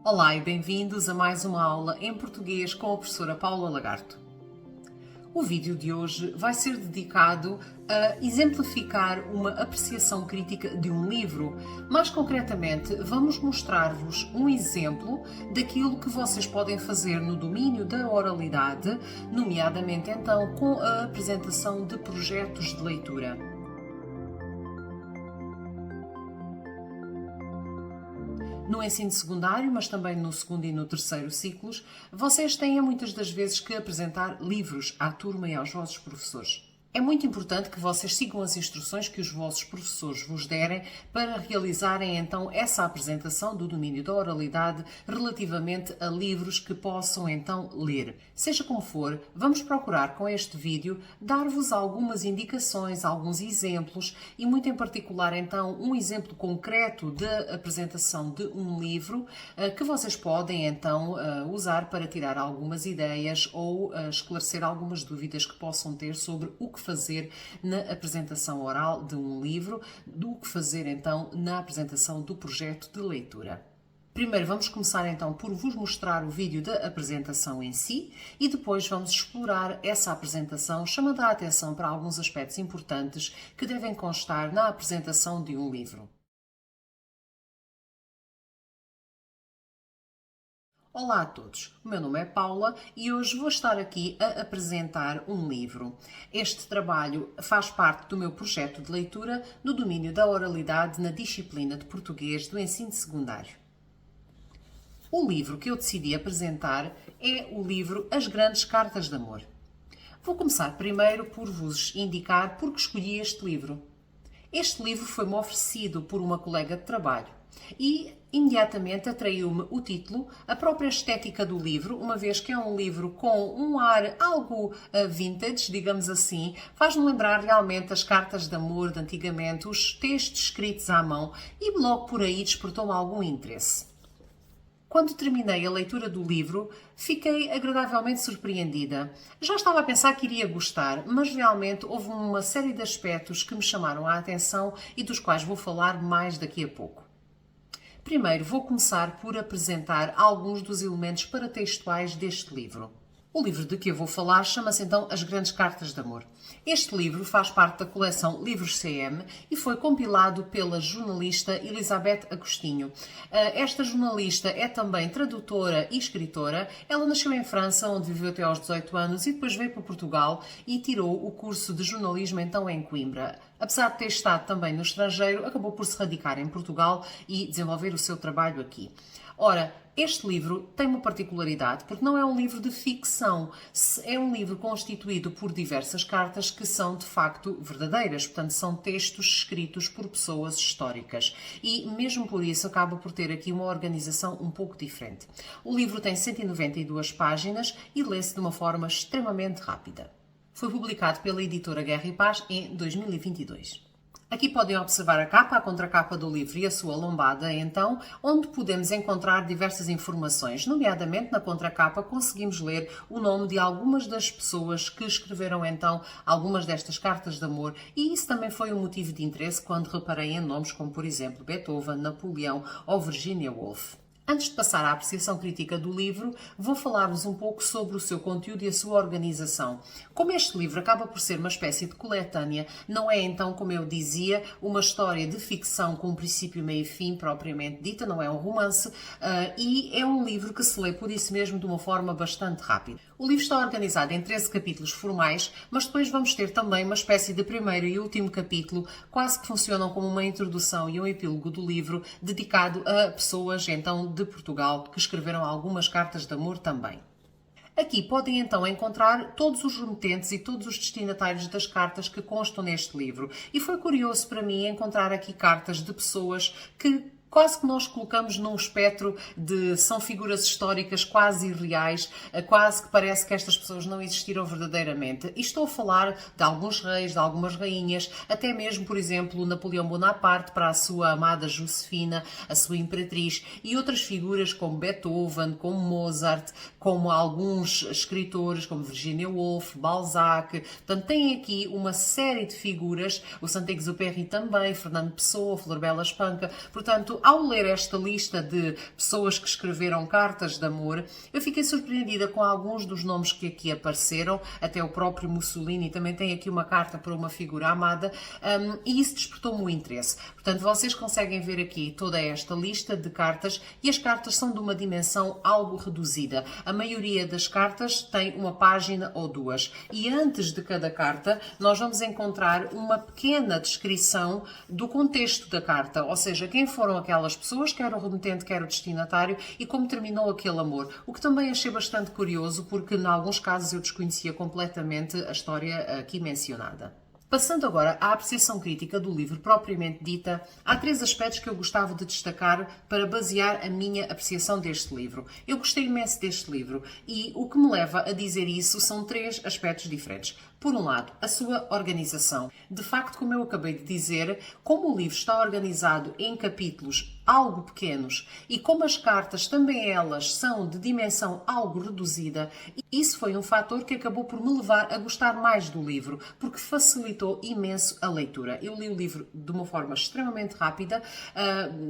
Olá e bem-vindos a mais uma aula em português com a professora Paula Lagarto. O vídeo de hoje vai ser dedicado a exemplificar uma apreciação crítica de um livro. Mais concretamente, vamos mostrar-vos um exemplo daquilo que vocês podem fazer no domínio da oralidade, nomeadamente então com a apresentação de projetos de leitura. No ensino secundário, mas também no segundo e no terceiro ciclos, vocês têm muitas das vezes que apresentar livros à turma e aos vossos professores. É muito importante que vocês sigam as instruções que os vossos professores vos derem para realizarem então essa apresentação do domínio da oralidade relativamente a livros que possam então ler. Seja como for, vamos procurar com este vídeo dar-vos algumas indicações, alguns exemplos e muito em particular então um exemplo concreto da apresentação de um livro que vocês podem então usar para tirar algumas ideias ou esclarecer algumas dúvidas que possam ter sobre o que fazer na apresentação oral de um livro, do que fazer então na apresentação do projeto de leitura. Primeiro vamos começar então por vos mostrar o vídeo da apresentação em si e depois vamos explorar essa apresentação, chamando a atenção para alguns aspectos importantes que devem constar na apresentação de um livro. Olá a todos, o meu nome é Paula e hoje vou estar aqui a apresentar um livro. Este trabalho faz parte do meu projeto de leitura no domínio da oralidade na disciplina de português do ensino secundário. O livro que eu decidi apresentar é o livro As Grandes Cartas de Amor. Vou começar primeiro por vos indicar porque escolhi este livro. Este livro foi-me oferecido por uma colega de trabalho e imediatamente atraiu-me o título, a própria estética do livro, uma vez que é um livro com um ar algo vintage, digamos assim, faz-me lembrar realmente as cartas de amor de antigamente, os textos escritos à mão e logo por aí despertou-me algum interesse. Quando terminei a leitura do livro, fiquei agradavelmente surpreendida. Já estava a pensar que iria gostar, mas realmente houve uma série de aspectos que me chamaram a atenção e dos quais vou falar mais daqui a pouco. Primeiro, vou começar por apresentar alguns dos elementos paratextuais deste livro. O livro de que eu vou falar chama-se então As Grandes Cartas de Amor. Este livro faz parte da coleção Livros CM e foi compilado pela jornalista Elizabeth Agostinho. Esta jornalista é também tradutora e escritora. Ela nasceu em França, onde viveu até aos 18 anos e depois veio para Portugal e tirou o curso de jornalismo então em Coimbra. Apesar de ter estado também no estrangeiro, acabou por se radicar em Portugal e desenvolver o seu trabalho aqui. Ora, este livro tem uma particularidade porque não é um livro de ficção, é um livro constituído por diversas cartas que são de facto verdadeiras, portanto são textos escritos por pessoas históricas e mesmo por isso acaba por ter aqui uma organização um pouco diferente. O livro tem 192 páginas e lê-se de uma forma extremamente rápida. Foi publicado pela editora Guerra e Paz em 2022. Aqui podem observar a capa, a contracapa do livro e a sua lombada, então, onde podemos encontrar diversas informações. Nomeadamente, na contracapa, conseguimos ler o nome de algumas das pessoas que escreveram, então, algumas destas cartas de amor e isso também foi um motivo de interesse quando reparei em nomes como, por exemplo, Beethoven, Napoleão ou Virginia Woolf. Antes de passar à apreciação crítica do livro, vou falar-vos um pouco sobre o seu conteúdo e a sua organização. Como este livro acaba por ser uma espécie de coletânea, não é então, como eu dizia, uma história de ficção com princípio, meio e fim propriamente dita, não é um romance, e é um livro que se lê por isso mesmo de uma forma bastante rápida. O livro está organizado em 13 capítulos formais, mas depois vamos ter também uma espécie de primeiro e último capítulo, quase que funcionam como uma introdução e um epílogo do livro, dedicado a pessoas, então, de Portugal, que escreveram algumas cartas de amor também. Aqui podem então encontrar todos os remetentes e todos os destinatários das cartas que constam neste livro. E foi curioso para mim encontrar aqui cartas de pessoas que quase que nós colocamos num espectro de são figuras históricas quase irreais, quase que parece que estas pessoas não existiram verdadeiramente. E estou a falar de alguns reis, de algumas rainhas, até mesmo, por exemplo, Napoleão Bonaparte para a sua amada Josefina, a sua imperatriz, e outras figuras como Beethoven, como Mozart, como alguns escritores como Virginia Woolf, Balzac. Portanto, tem aqui uma série de figuras, o Saint-Exupéry também, Fernando Pessoa, Flor Bela Espanca. Portanto, ao ler esta lista de pessoas que escreveram cartas de amor, eu fiquei surpreendida com alguns dos nomes que aqui apareceram, até o próprio Mussolini também tem aqui uma carta para uma figura amada, e isso despertou-me o interesse. Portanto, vocês conseguem ver aqui toda esta lista de cartas e as cartas são de uma dimensão algo reduzida. A maioria das cartas tem uma página ou duas e antes de cada carta nós vamos encontrar uma pequena descrição do contexto da carta, ou seja, quem foram aquelas pessoas, quer o remetente, quer o destinatário e como terminou aquele amor. O que também achei bastante curioso porque em alguns casos eu desconhecia completamente a história aqui mencionada. Passando agora à apreciação crítica do livro propriamente dita, há 3 aspectos que eu gostava de destacar para basear a minha apreciação deste livro. Eu gostei imenso deste livro e o que me leva a dizer isso são 3 aspectos diferentes. Por um lado, a sua organização. De facto, como eu acabei de dizer, como o livro está organizado em capítulos algo pequenos e como as cartas também elas são de dimensão algo reduzida, isso foi um fator que acabou por me levar a gostar mais do livro, porque facilitou imenso a leitura. Eu li o livro de uma forma extremamente rápida,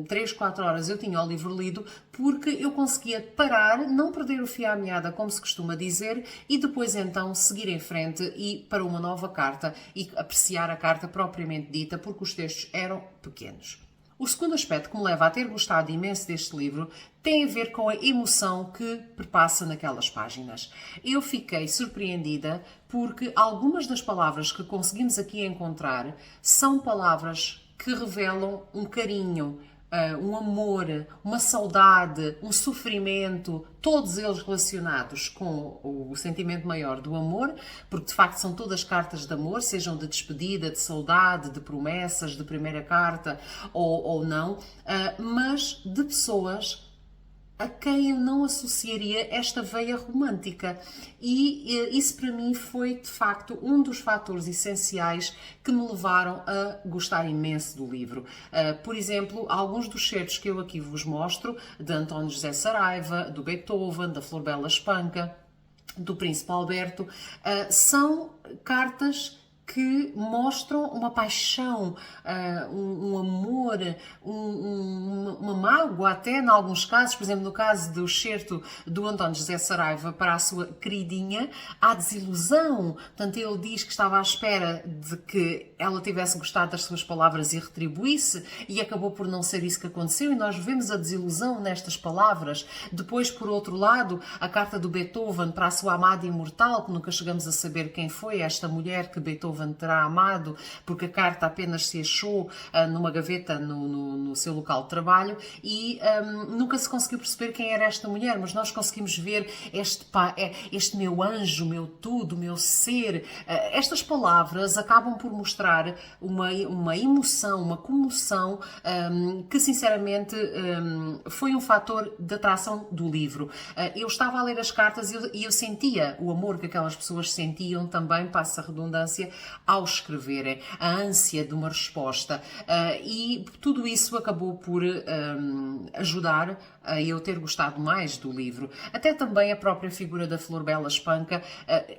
3, 4 horas eu tinha o livro lido, porque eu conseguia parar, não perder o fio à meada, como se costuma dizer, e depois então seguir em frente e para uma nova carta e apreciar a carta propriamente dita, porque os textos eram pequenos. O segundo aspecto que me leva a ter gostado imenso deste livro tem a ver com a emoção que perpassa naquelas páginas. Eu fiquei surpreendida porque algumas das palavras que conseguimos aqui encontrar são palavras que revelam um carinho, um amor, uma saudade, um sofrimento, todos eles relacionados com o sentimento maior do amor, porque de facto são todas cartas de amor, sejam de despedida, de saudade, de promessas, de primeira carta ou não, mas de pessoas a quem eu não associaria esta veia romântica. E isso para mim foi, de facto, um dos fatores essenciais que me levaram a gostar imenso do livro. Por exemplo, alguns dos certos que eu aqui vos mostro, de António José Saraiva, do Beethoven, da Flor Bela Espanca, do Príncipe Alberto, são cartas que mostram uma paixão, um amor, uma mágoa até, em alguns casos, por exemplo, no caso do excerto do António José Saraiva para a sua queridinha, há desilusão. Portanto, ele diz que estava à espera de que ela tivesse gostado das suas palavras e retribuísse, e acabou por não ser isso que aconteceu, e nós vemos a desilusão nestas palavras. Depois, por outro lado, a carta do Beethoven para a sua amada imortal, que nunca chegamos a saber quem foi esta mulher que Beethoven terá amado, porque a carta apenas se achou numa gaveta no seu local de trabalho e nunca se conseguiu perceber quem era esta mulher, mas nós conseguimos ver este meu anjo, meu tudo, meu ser. Estas palavras acabam por mostrar uma emoção, uma comoção que sinceramente foi um fator de atração do livro. Eu estava a ler as cartas e eu sentia o amor que aquelas pessoas sentiam também, passa a redundância, ao escreverem, a ânsia de uma resposta, e tudo isso acabou por ajudar a eu ter gostado mais do livro. Até também a própria figura da Flor Bela Espanca,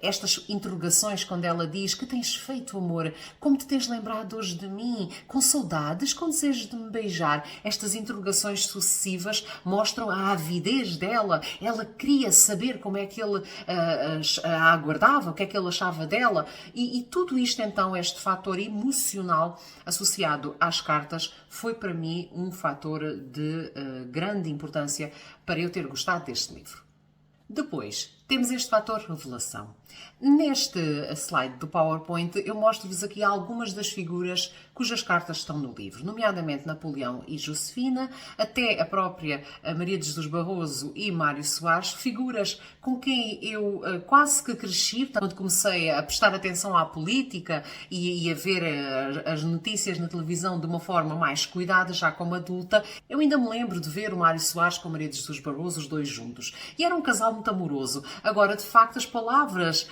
estas interrogações quando ela diz: que tens feito, amor? Como te tens lembrado hoje de mim? Com saudades? Com desejos de me beijar? Estas interrogações sucessivas mostram a avidez dela. Ela queria saber como é que ele a aguardava, o que é que ele achava dela, e tudo isto então, este fator emocional associado às cartas, foi para mim um fator de grande importância para eu ter gostado deste livro. Depois, temos este fator revelação. Neste slide do PowerPoint eu mostro-vos aqui algumas das figuras cujas cartas estão no livro, nomeadamente Napoleão e Josefina, até a própria Maria de Jesus Barroso e Mário Soares, figuras com quem eu quase que cresci, quando comecei a prestar atenção à política e a ver as notícias na televisão de uma forma mais cuidada, já como adulta. Eu ainda me lembro de ver o Mário Soares com a Maria de Jesus Barroso, os dois juntos. E era um casal muito amoroso. Agora, de facto, as palavras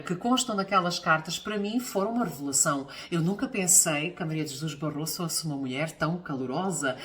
que constam naquelas cartas, para mim, foram uma revelação. Eu nunca pensei que a Maria de Jesus Barroso fosse uma mulher tão calorosa,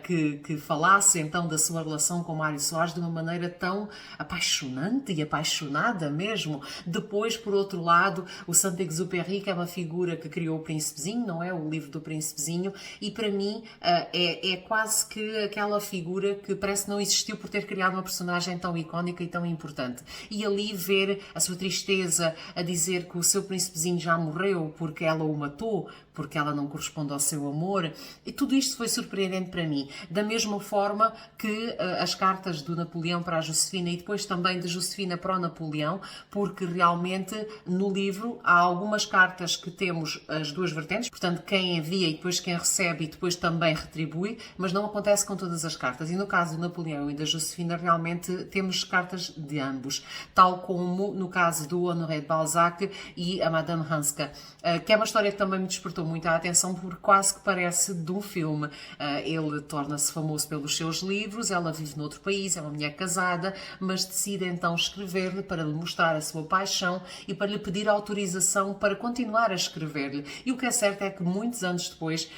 que falasse então da sua relação com Mário Soares de uma maneira tão apaixonante e apaixonada mesmo. Depois, por outro lado, o Saint-Exupéry, que é uma figura que criou o Príncipezinho, não é? O livro do Príncipezinho, e para mim é quase que aquela figura que parece não existiu por ter criado uma personagem tão icónica e tão importante. E ali ver a sua tristeza a dizer que o seu príncipezinho já morreu porque ela o matou, porque ela não corresponde ao seu amor, e tudo isto foi surpreendente para mim. Da mesma forma que as cartas do Napoleão para a Josefina e depois também de Josefina para o Napoleão, porque realmente no livro há algumas cartas que temos as duas vertentes, portanto quem envia e depois quem recebe e depois também retribui, mas não acontece com todas as cartas. E no caso do Napoleão e da Josefina realmente temos cartas de ambos, tal como no caso do Honoré de Balzac e a Madame Hanska, que é uma história que também me despertou muita atenção porque quase que parece de um filme. Ele torna-se famoso pelos seus livros, ela vive noutro país, é uma mulher casada, mas decide então escrever-lhe para lhe mostrar a sua paixão e para lhe pedir autorização para continuar a escrever-lhe. E o que é certo é que muitos anos depois,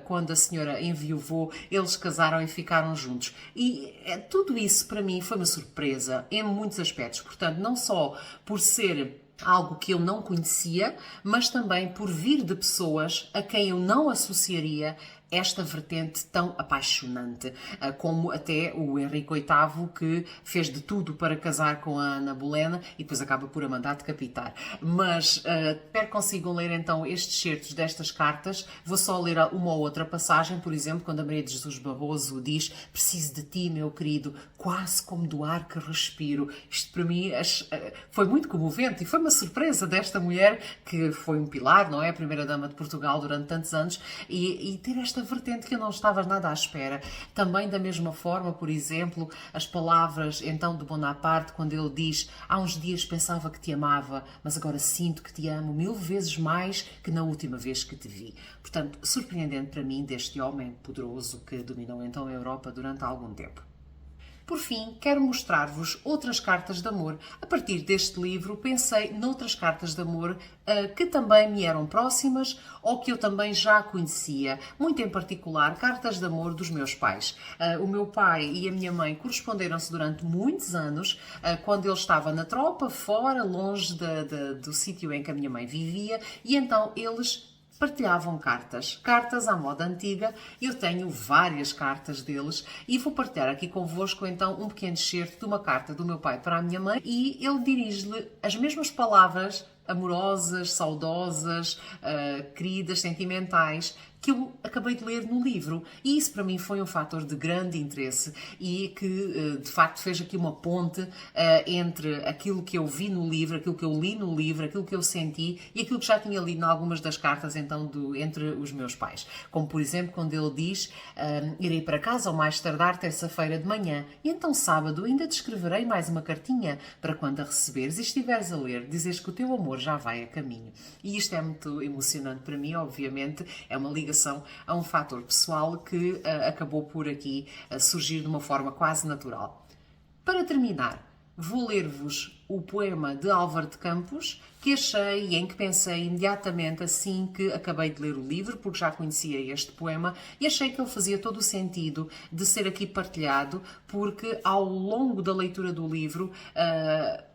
quando a senhora enviuvou, eles casaram e ficaram juntos. E tudo isso para mim foi uma surpresa em muitos aspectos. Portanto, não só por ser algo que eu não conhecia, mas também por vir de pessoas a quem eu não associaria esta vertente tão apaixonante, como até o Henrique VIII, que fez de tudo para casar com a Ana Bolena e depois acaba por a mandar decapitar. Mas espero que consigam ler então estes certos destas cartas. Vou só ler uma ou outra passagem, por exemplo, quando a Maria de Jesus Barroso diz: preciso de ti, meu querido, quase como do ar que respiro. Isto para mim foi muito comovente e foi uma surpresa desta mulher que foi um pilar, não é? A primeira-dama de Portugal durante tantos anos e ter esta vertente que eu não estava nada à espera. Também da mesma forma, por exemplo, as palavras então de Bonaparte, quando ele diz: há uns dias pensava que te amava, mas agora sinto que te amo 1000 vezes mais que na última vez que te vi. Portanto, surpreendente para mim deste homem poderoso que dominou então a Europa durante algum tempo. Por fim, quero mostrar-vos outras cartas de amor. A partir deste livro, pensei noutras cartas de amor que também me eram próximas ou que eu também já conhecia. Muito em particular, cartas de amor dos meus pais. O meu pai e a minha mãe corresponderam-se durante muitos anos, quando ele estava na tropa, fora, longe do sítio em que a minha mãe vivia, e então eles partilhavam cartas à moda antiga. Eu tenho várias cartas deles e vou partilhar aqui convosco então um pequeno excerto de uma carta do meu pai para a minha mãe, e ele dirige-lhe as mesmas palavras amorosas, saudosas, queridas, sentimentais, que eu acabei de ler no livro. E isso para mim foi um fator de grande interesse e que de facto fez aqui uma ponte entre aquilo que eu vi no livro, aquilo que eu li no livro, aquilo que eu senti e aquilo que já tinha lido em algumas das cartas então entre os meus pais. Como por exemplo quando ele diz: irei para casa ao mais tardar terça-feira de manhã e então sábado ainda te escreverei mais uma cartinha para quando a receberes e estiveres a ler, dizes que o teu amor já vai a caminho. E isto é muito emocionante para mim, obviamente, é uma ligação a um fator pessoal que acabou por aqui surgir de uma forma quase natural. Para terminar, vou ler-vos o poema de Álvaro de Campos, que achei e em que pensei imediatamente assim que acabei de ler o livro, porque já conhecia este poema e achei que ele fazia todo o sentido de ser aqui partilhado, porque ao longo da leitura do livro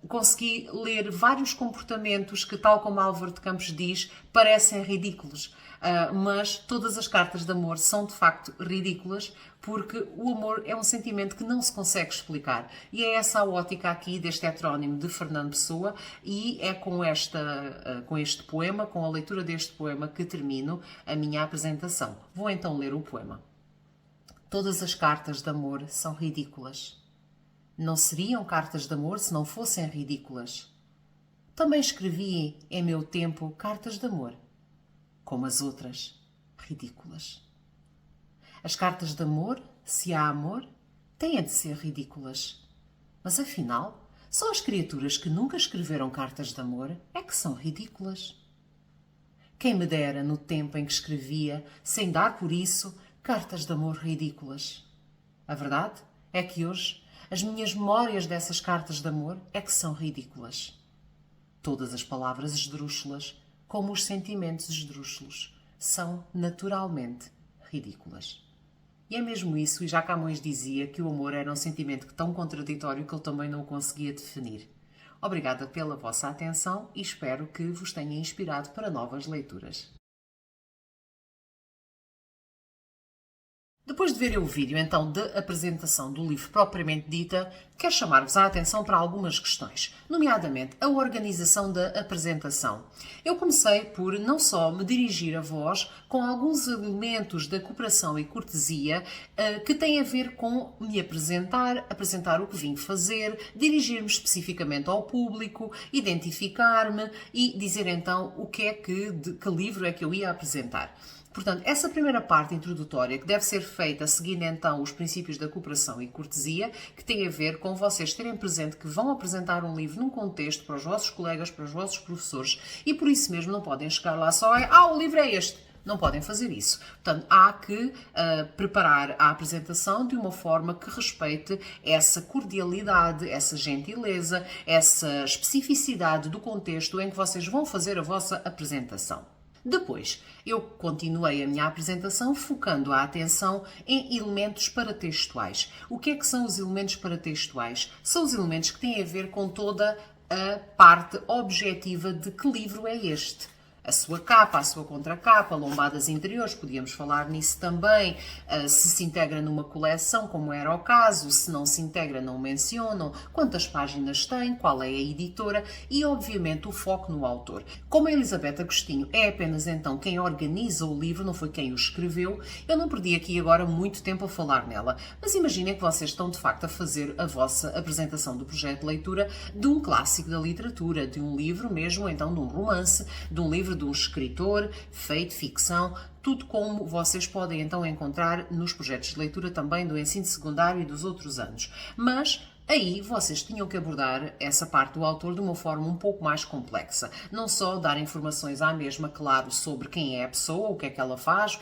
consegui ler vários comportamentos que, tal como Álvaro de Campos diz, parecem ridículos. Mas todas as cartas de amor são de facto ridículas, porque o amor é um sentimento que não se consegue explicar. E é essa a ótica aqui deste heterónimo de Fernando Pessoa, e é com este poema, com a leitura deste poema, que termino a minha apresentação. Vou então ler o poema. Todas as cartas de amor são ridículas. Não seriam cartas de amor se não fossem ridículas. Também escrevi em meu tempo cartas de amor, como as outras, ridículas. As cartas de amor, se há amor, têm de ser ridículas. Mas afinal, só as criaturas que nunca escreveram cartas de amor é que são ridículas. Quem me dera no tempo em que escrevia, sem dar por isso, cartas de amor ridículas. A verdade é que hoje As minhas memórias dessas cartas de amor é que são ridículas. Todas as palavras esdrúxulas, como os sentimentos esdrúxulos, são naturalmente ridículas. E é mesmo isso, e já Camões dizia que o amor era um sentimento tão contraditório que ele também não o conseguia definir. Obrigada pela vossa atenção e espero que vos tenha inspirado para novas leituras. Depois de verem o vídeo, então, da apresentação do livro propriamente dita, quero chamar-vos a atenção para algumas questões, nomeadamente a organização da apresentação. Eu comecei por não só me dirigir a vós com alguns elementos da cooperação e cortesia que têm a ver com me apresentar o que vim fazer, dirigir-me especificamente ao público, identificar-me e dizer então que livro é que eu ia apresentar. Portanto, essa primeira parte introdutória, que deve ser feita seguindo então os princípios da cooperação e cortesia, que tem a ver com vocês terem presente que vão apresentar um livro num contexto para os vossos colegas, para os vossos professores, e por isso mesmo não podem chegar lá só o livro é este. Não podem fazer isso. Portanto, há que preparar a apresentação de uma forma que respeite essa cordialidade, essa gentileza, essa especificidade do contexto em que vocês vão fazer a vossa apresentação. Depois, eu continuei a minha apresentação focando a atenção em elementos paratextuais. O que é que são os elementos paratextuais? São os elementos que têm a ver com toda a parte objetiva de que livro é este. A sua capa, a sua contracapa, lombadas interiores, podíamos falar nisso também, se integra numa coleção, como era o caso, se não se integra, não mencionam, quantas páginas tem, qual é a editora e, obviamente, o foco no autor. Como a Elizabeth Agostinho é apenas então quem organiza o livro, não foi quem o escreveu, eu não perdi aqui agora muito tempo a falar nela, mas imaginem que vocês estão de facto a fazer a vossa apresentação do projeto de leitura de um clássico da literatura, de um livro mesmo, então de um romance, de um livro de um escritor, feito, ficção, tudo como vocês podem então encontrar nos projetos de leitura também do ensino secundário e dos outros anos. Mas aí vocês tinham que abordar essa parte do autor de uma forma um pouco mais complexa. Não só dar informações à mesma, claro, sobre quem é a pessoa, o que é que ela faz,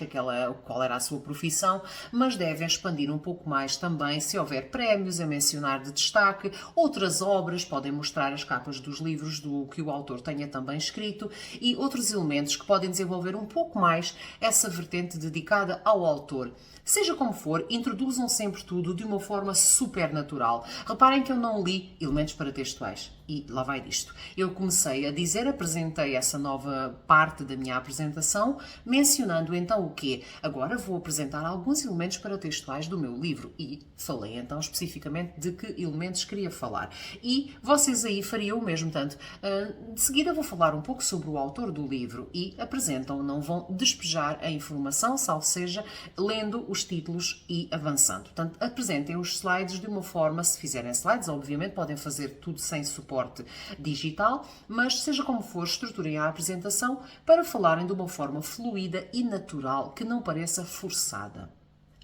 qual era a sua profissão, mas devem expandir um pouco mais também se houver prémios a mencionar de destaque, outras obras, podem mostrar as capas dos livros do que o autor tenha também escrito e outros elementos que podem desenvolver um pouco mais essa vertente dedicada ao autor. Seja como for, introduzam sempre tudo de uma forma super natural. Reparem que eu não li elementos paratextuais. E lá vai disto. Eu comecei a dizer, apresentei essa nova parte da minha apresentação, mencionando então o quê? Agora vou apresentar alguns elementos paratextuais do meu livro e falei então especificamente de que elementos queria falar. E vocês aí fariam o mesmo, tanto. De seguida vou falar um pouco sobre o autor do livro e apresentam, não vão despejar a informação, salvo seja lendo os títulos e avançando. Portanto, apresentem os slides de uma forma, se fizerem slides, obviamente podem fazer tudo sem suporte digital, mas seja como for, estruturem a apresentação para falarem de uma forma fluida e natural, que não pareça forçada.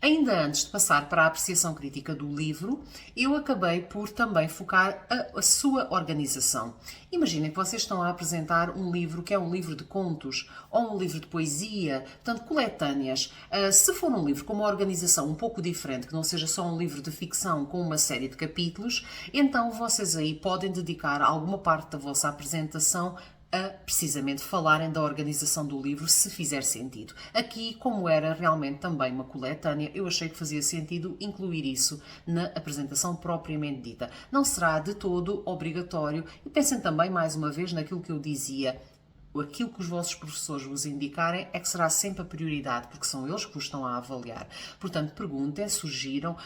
Ainda antes de passar para a apreciação crítica do livro, eu acabei por também focar a sua organização. Imaginem que vocês estão a apresentar um livro que é um livro de contos ou um livro de poesia, portanto, coletâneas. Se for um livro com uma organização um pouco diferente, que não seja só um livro de ficção com uma série de capítulos, então vocês aí podem dedicar alguma parte da vossa apresentação a precisamente falarem da organização do livro, se fizer sentido. Aqui, como era realmente também uma coletânea, eu achei que fazia sentido incluir isso na apresentação propriamente dita. Não será de todo obrigatório e pensem também, mais uma vez, naquilo que eu dizia. Aquilo que os vossos professores vos indicarem é que será sempre a prioridade, porque são eles que vos estão a avaliar. Portanto, perguntem, sugiram,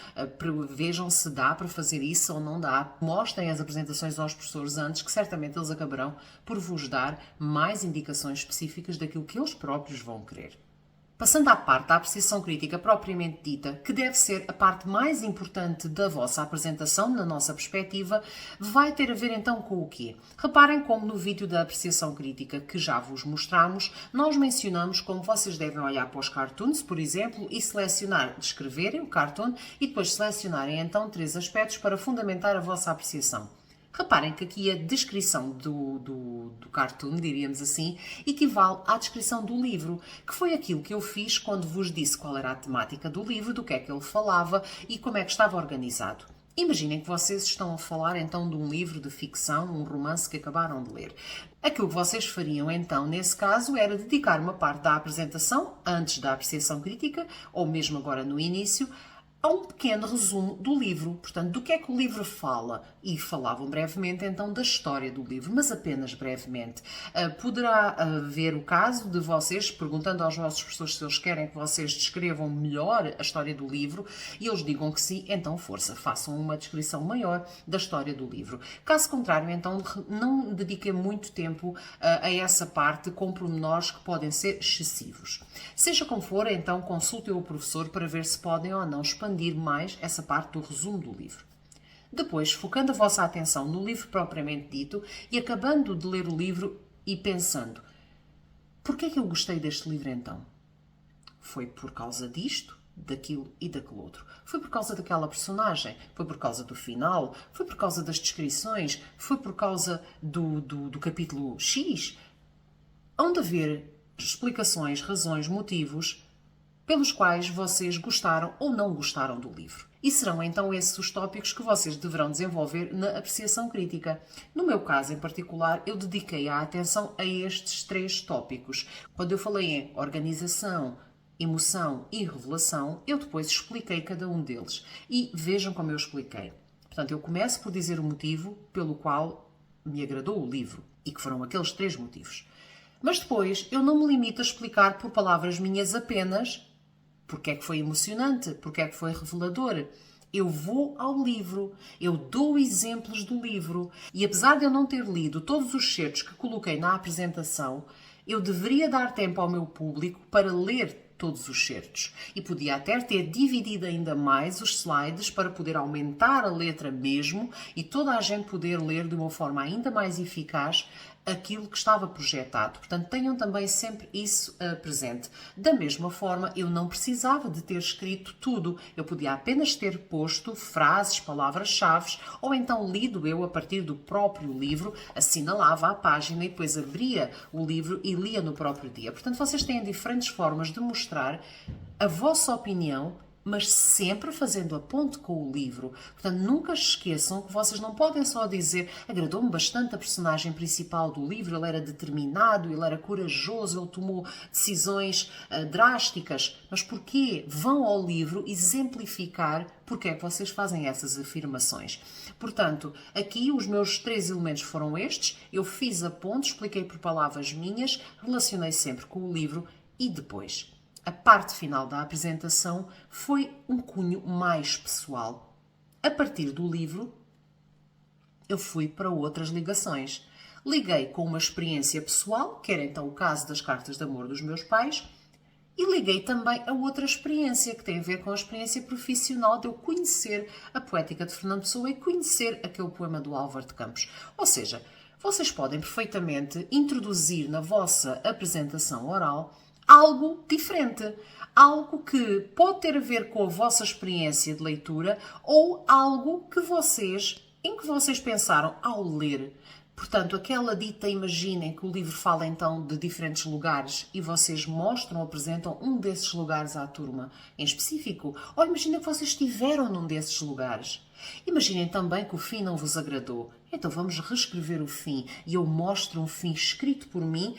vejam se dá para fazer isso ou não dá. Mostrem as apresentações aos professores antes, que certamente eles acabarão por vos dar mais indicações específicas daquilo que eles próprios vão querer. Passando à parte da apreciação crítica propriamente dita, que deve ser a parte mais importante da vossa apresentação, na nossa perspectiva, vai ter a ver então com o quê? Reparem como no vídeo da apreciação crítica que já vos mostramos, nós mencionamos como vocês devem olhar para os cartoons, por exemplo, e selecionar, descreverem o cartoon e depois selecionarem então 3 aspectos para fundamentar a vossa apreciação. Reparem que aqui a descrição do cartoon, diríamos assim, equivale à descrição do livro, que foi aquilo que eu fiz quando vos disse qual era a temática do livro, do que é que ele falava e como é que estava organizado. Imaginem que vocês estão a falar então de um livro de ficção, um romance que acabaram de ler. Aquilo que vocês fariam então, nesse caso, era dedicar uma parte da apresentação, antes da apreciação crítica, ou mesmo agora no início, a um pequeno resumo do livro. Portanto, do que é que o livro fala? E falavam brevemente então da história do livro, mas apenas brevemente. Poderá haver o caso de vocês, perguntando aos vossos professores se eles querem que vocês descrevam melhor a história do livro, e eles digam que sim, então força, façam uma descrição maior da história do livro. Caso contrário, então, não dediquem muito tempo a essa parte com pormenores que podem ser excessivos. Seja como for, então consultem o professor para ver se podem ou não expandir mais essa parte do resumo do livro. Depois, focando a vossa atenção no livro propriamente dito e acabando de ler o livro e pensando: porquê é que eu gostei deste livro então? Foi por causa disto, daquilo e daquele outro. Foi por causa daquela personagem, foi por causa do final, foi por causa das descrições, foi por causa do capítulo X. Hão de haver explicações, razões, motivos pelos quais vocês gostaram ou não gostaram do livro. E serão então esses os tópicos que vocês deverão desenvolver na apreciação crítica. No meu caso em particular, eu dediquei a atenção a estes 3 tópicos. Quando eu falei em organização, emoção e revelação, eu depois expliquei cada um deles. E vejam como eu expliquei. Portanto, eu começo por dizer o motivo pelo qual me agradou o livro, e que foram aqueles 3 motivos. Mas depois eu não me limito a explicar por palavras minhas apenas porque é que foi emocionante, porque é que foi revelador. Eu vou ao livro, eu dou exemplos do livro e apesar de eu não ter lido todos os certos que coloquei na apresentação, eu deveria dar tempo ao meu público para ler todos os certos e podia até ter dividido ainda mais os slides para poder aumentar a letra mesmo e toda a gente poder ler de uma forma ainda mais eficaz aquilo que estava projetado. Portanto, tenham também sempre isso presente. Da mesma forma, eu não precisava de ter escrito tudo. Eu podia apenas ter posto frases, palavras-chave, ou então lido eu a partir do próprio livro, assinalava a página e depois abria o livro e lia no próprio dia. Portanto, vocês têm diferentes formas de mostrar a vossa opinião, mas sempre fazendo a ponte com o livro. Portanto, nunca esqueçam que vocês não podem só dizer: agradou-me bastante a personagem principal do livro, ele era determinado, ele era corajoso, ele tomou decisões drásticas. Mas porquê? Vão ao livro exemplificar porque é que vocês fazem essas afirmações. Portanto, aqui os meus 3 elementos foram estes. Eu fiz a ponte, expliquei por palavras minhas, relacionei sempre com o livro e depois a parte final da apresentação foi um cunho mais pessoal. A partir do livro, eu fui para outras ligações. Liguei com uma experiência pessoal, que era então o caso das cartas de amor dos meus pais, e liguei também a outra experiência, que tem a ver com a experiência profissional de eu conhecer a poética de Fernando Pessoa e conhecer aquele poema do Álvaro de Campos. Ou seja, vocês podem perfeitamente introduzir na vossa apresentação oral algo diferente, algo que pode ter a ver com a vossa experiência de leitura ou algo em que vocês pensaram ao ler. Portanto, aquela dita, imaginem que o livro fala então de diferentes lugares e vocês mostram, apresentam um desses lugares à turma em específico. Ou imaginem que vocês estiveram num desses lugares. Imaginem também que o fim não vos agradou. Então vamos reescrever o fim e eu mostro um fim escrito por mim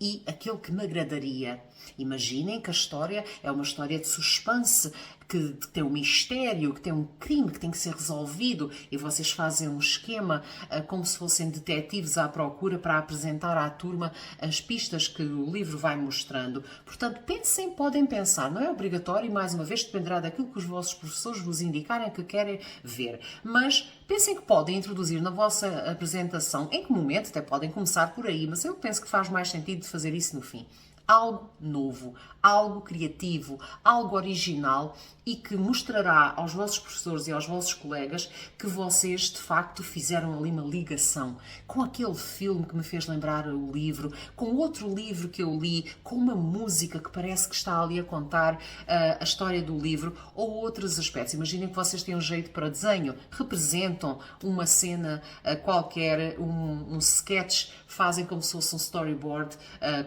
e aquele que me agradaria. Imaginem que a história é uma história de suspense, que tem um mistério, que tem um crime que tem que ser resolvido e vocês fazem um esquema como se fossem detetives à procura para apresentar à turma as pistas que o livro vai mostrando. Portanto, pensem, podem pensar, não é obrigatório e mais uma vez dependerá daquilo que os vossos professores vos indicarem que querem ver, mas pensem que podem introduzir na vossa apresentação, em que momento, até podem começar por aí, mas eu penso que faz mais sentido de fazer isso no fim. Algo novo, algo criativo, algo original e que mostrará aos vossos professores e aos vossos colegas que vocês de facto fizeram ali uma ligação com aquele filme que me fez lembrar o livro, com outro livro que eu li, com uma música que parece que está ali a contar a história do livro ou outros aspectos. Imaginem que vocês têm um jeito para desenho, representam uma cena qualquer, um sketch, fazem como se fosse um storyboard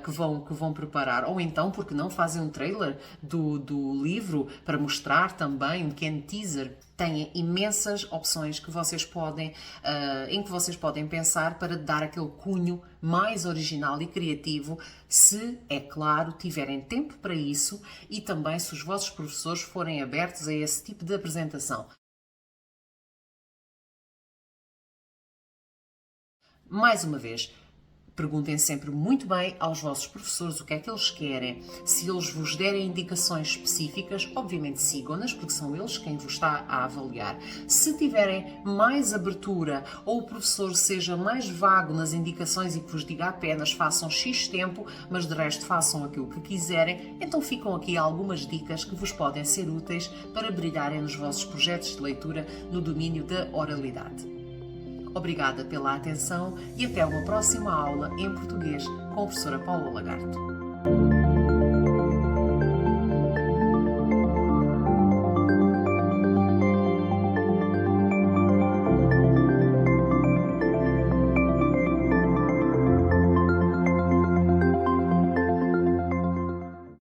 que vão preparar. Ou então, porque não fazem um trailer do livro para mostrar também, um pequeno teaser. têm imensas opções que vocês podem, em que vocês podem pensar para dar aquele cunho mais original e criativo, se, é claro, tiverem tempo para isso e também se os vossos professores forem abertos a esse tipo de apresentação. Mais uma vez, perguntem sempre muito bem aos vossos professores o que é que eles querem. Se eles vos derem indicações específicas, obviamente sigam-nas, porque são eles quem vos está a avaliar. Se tiverem mais abertura ou o professor seja mais vago nas indicações e que vos diga apenas façam X tempo, mas de resto façam aquilo que quiserem, então ficam aqui algumas dicas que vos podem ser úteis para brilharem nos vossos projetos de leitura no domínio da oralidade. Obrigada pela atenção e até uma próxima aula em português com a professora Paula Lagarto.